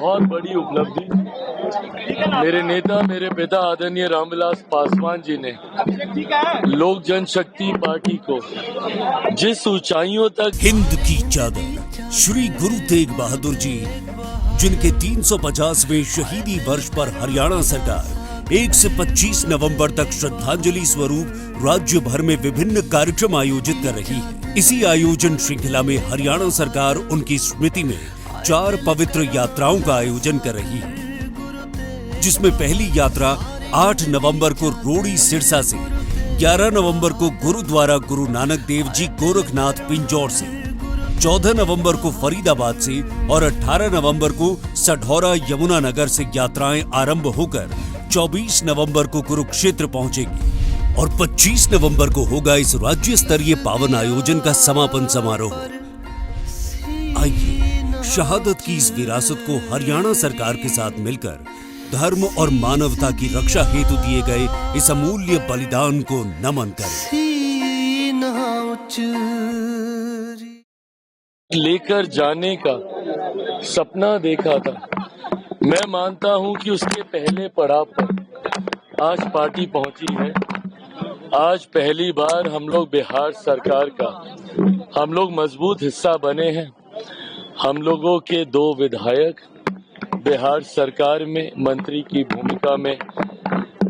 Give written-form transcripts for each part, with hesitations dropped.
बहुत बड़ी उपलब्धि मेरे नेता, मेरे पिता आदरणीय रामविलास पासवान जी ने लोक जनशक्ति पार्टी को जिस ऊंचाइयों तक हिंद की चादर श्री गुरु तेग बहादुर जी, जिनके 350वें शहीदी वर्ष पर हरियाणा सरकार 1 से 25 नवंबर तक श्रद्धांजलि स्वरूप राज्य भर में विभिन्न कार्यक्रम आयोजित कर रही है। इसी आयोजन श्रृंखला में हरियाणा सरकार उनकी स्मृति में 4 पवित्र यात्राओं का आयोजन कर रही है, जिसमें पहली यात्रा 8 नवंबर को रोड़ी सिरसा से, 11 नवंबर को गुरुद्वारा गुरु नानक देव जी गोरखनाथ पिंजौर से, 14 नवंबर को फरीदाबाद से और 18 नवंबर को सढौरा यमुनानगर से यात्राएं आरंभ होकर 24 नवंबर को कुरुक्षेत्र पहुंचेगी और 25 नवंबर को होगा इस राज्य स्तरीय पावन आयोजन का समापन समारोह। आइए शहादत की इस विरासत को हरियाणा सरकार के साथ मिलकर धर्म और मानवता की रक्षा हेतु दिए गए इस अमूल्य बलिदान को नमन करें। लेकर जाने का सपना देखा था। मैं मानता हूं कि उसके पहले पड़ाव पर आज पार्टी पहुंची है। आज पहली बार हम लोग बिहार सरकार का हम लोग मजबूत हिस्सा बने हैं। हम लोगों के 2 विधायक बिहार सरकार में मंत्री की भूमिका में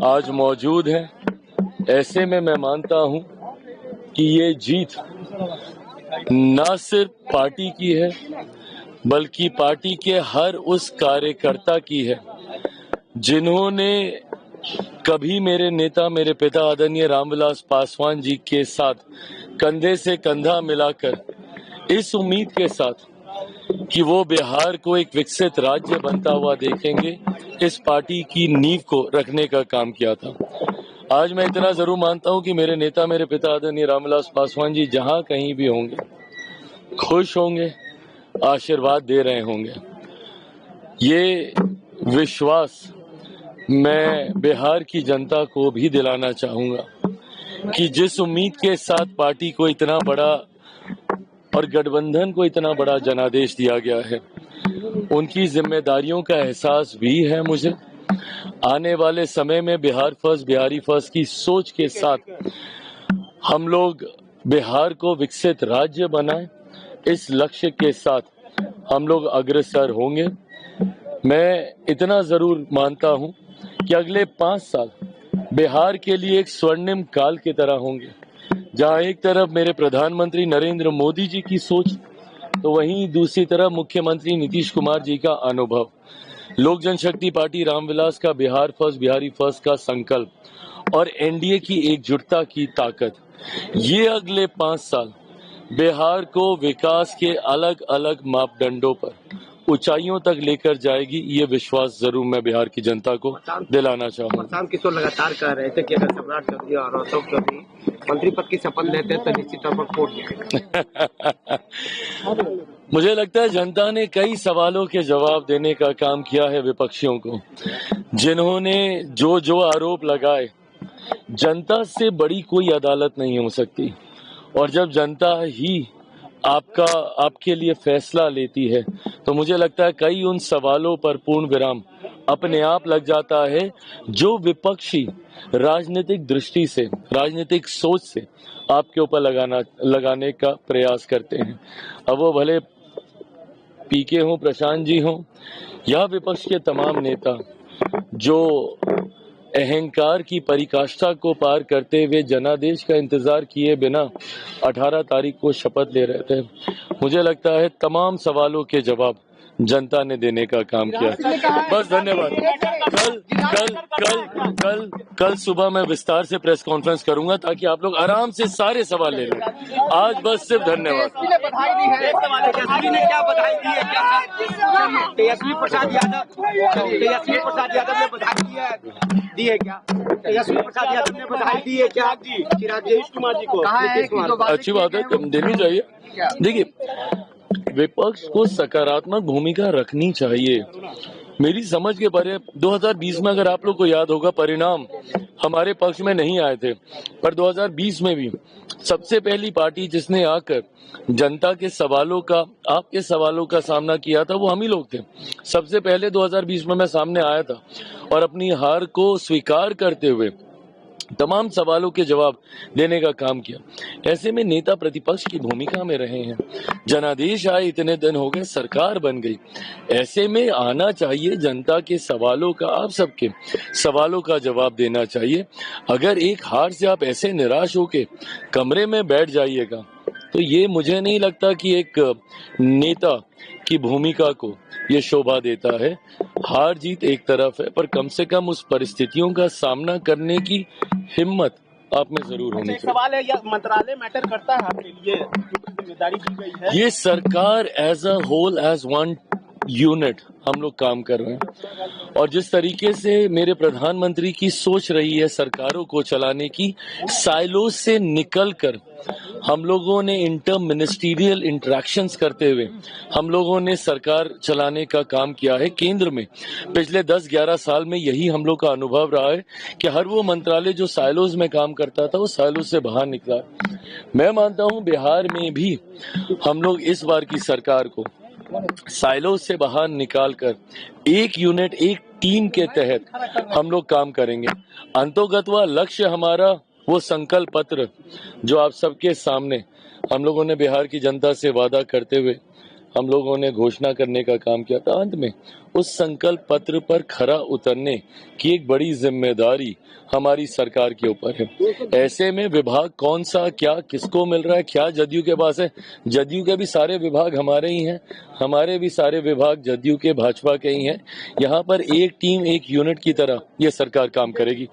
आज मौजूद हैं। ऐसे में मैं मानता हूं कि ये जीत न सिर्फ पार्टी की है बल्कि पार्टी के हर उस कार्यकर्ता की है जिन्होंने कभी मेरे नेता, मेरे पिता आदरणीय रामविलास पासवान जी के साथ कंधे से कंधा मिलाकर इस उम्मीद के साथ कि वो बिहार को एक विकसित राज्य बनता हुआ देखेंगे, इस पार्टी की नींव को रखने का काम किया था। आज मैं इतना जरूर मानता हूं कि मेरे नेता, मेरे पिता आदरणीय रामविलास पासवान जी जहां कहीं भी होंगे, खुश होंगे, आशीर्वाद दे रहे होंगे। ये विश्वास मैं बिहार की जनता को भी दिलाना चाहूंगा कि जिस उम्मीद के साथ पार्टी को इतना बड़ा और गठबंधन को इतना बड़ा जनादेश दिया गया है, उनकी जिम्मेदारियों का एहसास भी है मुझे। आने वाले समय में बिहार फर्स्ट, बिहारी फर्स्ट की सोच के साथ हम लोग बिहार को विकसित राज्य बनाएं, इस लक्ष्य के साथ हम लोग अग्रसर होंगे। मैं इतना जरूर मानता हूं कि अगले 5 साल बिहार के लिए एक स्वर्णिम काल की तरह होंगे, जहां एक तरफ मेरे प्रधानमंत्री नरेंद्र मोदी जी की सोच, तो वहीं दूसरी तरफ मुख्यमंत्री नीतीश कुमार जी का अनुभव, लोक जनशक्ति पार्टी रामविलास का बिहार फर्स्ट, बिहारी फर्स्ट का संकल्प और एनडीए की एकजुटता की ताकत, ये अगले 5 साल बिहार को विकास के अलग अलग मापदंडों पर ऊंचाइयों तक लेकर जाएगी। ये विश्वास जरूर मैं बिहार की जनता को दिलाना चाहूँगा। प्रशांत किशोर लगातार कह रहे थे कि अगर सम्राट चौधरी और अशोक चौधरी मंत्री पद की शपथ लेते हैं तो निश्चित तौर पर फूट जाएगा। मुझे लगता है जनता ने कई सवालों के जवाब देने का काम किया है विपक्षियों को, जिन्होंने जो आरोप लगाए। जनता से बड़ी कोई अदालत नहीं हो सकती, और जब जनता ही आपके लिए फैसला लेती है तो मुझे लगता है कई उन सवालों पर पूर्ण विराम अपने आप लग जाता है जो विपक्षी राजनीतिक दृष्टि से, राजनीतिक सोच से आपके ऊपर लगाने का प्रयास करते हैं। अब वो भले पीके हों, प्रशांत जी हों या विपक्ष के तमाम नेता, जो अहंकार की परिकाष्ठा को पार करते हुए जनादेश का इंतजार किए बिना 18 तारीख को शपथ ले रहे थे। मुझे लगता है तमाम सवालों के जवाब जनता ने देने का काम किया। बस धन्यवाद। कल सुबह मैं विस्तार से प्रेस कॉन्फ्रेंस करूंगा ताकि आप लोग आराम से सारे सवाल ले लें। आज बस सिर्फ धन्यवाद। तेजस्वी प्रसाद यादव ने बधाई दी है क्या? तेजस्वी प्रसाद यादव ने बधाई दी है क्या? नीतीश कुमार जी को अच्छी बात है, देनी चाहिए। देखिए, विपक्ष को सकारात्मक भूमिका रखनी चाहिए मेरी समझ के परे 2020 में अगर आप लोग को याद होगा परिणाम हमारे पक्ष में नहीं आए थे, पर 2020 में भी सबसे पहली पार्टी जिसने आकर जनता के सवालों का, आपके सवालों का सामना किया था वो हम ही लोग थे। सबसे पहले 2020 में मैं सामने आया था और अपनी हार को स्वीकार करते हुए तमाम सवालों के जवाब देने का काम किया। ऐसे में नेता प्रतिपक्ष की भूमिका में रहे हैं। जनादेश आए, इतने दिन हो गए, सरकार बन गई। ऐसे में आना चाहिए, जनता के सवालों का, आप सबके सवालों का जवाब देना चाहिए। अगर एक हार से आप ऐसे निराश होके कमरे में बैठ जाइएगा तो ये मुझे नहीं लगता कि एक नेता की भूमिका को ये शोभा देता है। हार जीत एक तरफ है, पर कम से कम उस परिस्थितियों का सामना करने की हिम्मत आप में जरूर होनी एक चाहिए। सवाल है, या मंत्रालय मैटर करता है आपके लिए, जिम्मेदारी दी गई है? ये सरकार as a whole, as one unit हम लोग काम कर रहे हैं और जिस तरीके से मेरे प्रधानमंत्री की सोच रही है सरकारों को चलाने की, साइलो से निकलकर हम लोगों ने इंटर मिनिस्टीरियल इंटरेक्शंस करते हुए हम लोगों ने सरकार चलाने का काम किया है। केंद्र में पिछले 10-11 साल में यही हम लोग का अनुभव रहा है कि हर वो मंत्रालय जो साइलोज में काम करता था वो साइलोज से बाहर निकला। मैं मानता हूं बिहार में भी हम लोग इस बार की सरकार को साइलोज से बाहर निकालकर एक यूनिट, एक टीम के तहत हम लोग काम करेंगे। अंतोगत्वा लक्ष्य हमारा वो संकल्प पत्र जो आप सबके सामने हम लोगों ने बिहार की जनता से वादा करते हुए हम लोगों ने घोषणा करने का काम किया था। अंत में उस संकल्प पत्र पर खरा उतरने की एक बड़ी जिम्मेदारी हमारी सरकार के ऊपर है। ऐसे में विभाग कौन सा, क्या किसको मिल रहा है, क्या जदयू के पास है? जदयू के भी सारे विभाग हमारे ही हैं, हमारे भी सारे विभाग जदयू के, भाजपा के ही हैं। यहाँ पर एक टीम, एक यूनिट की तरह ये सरकार काम करेगी।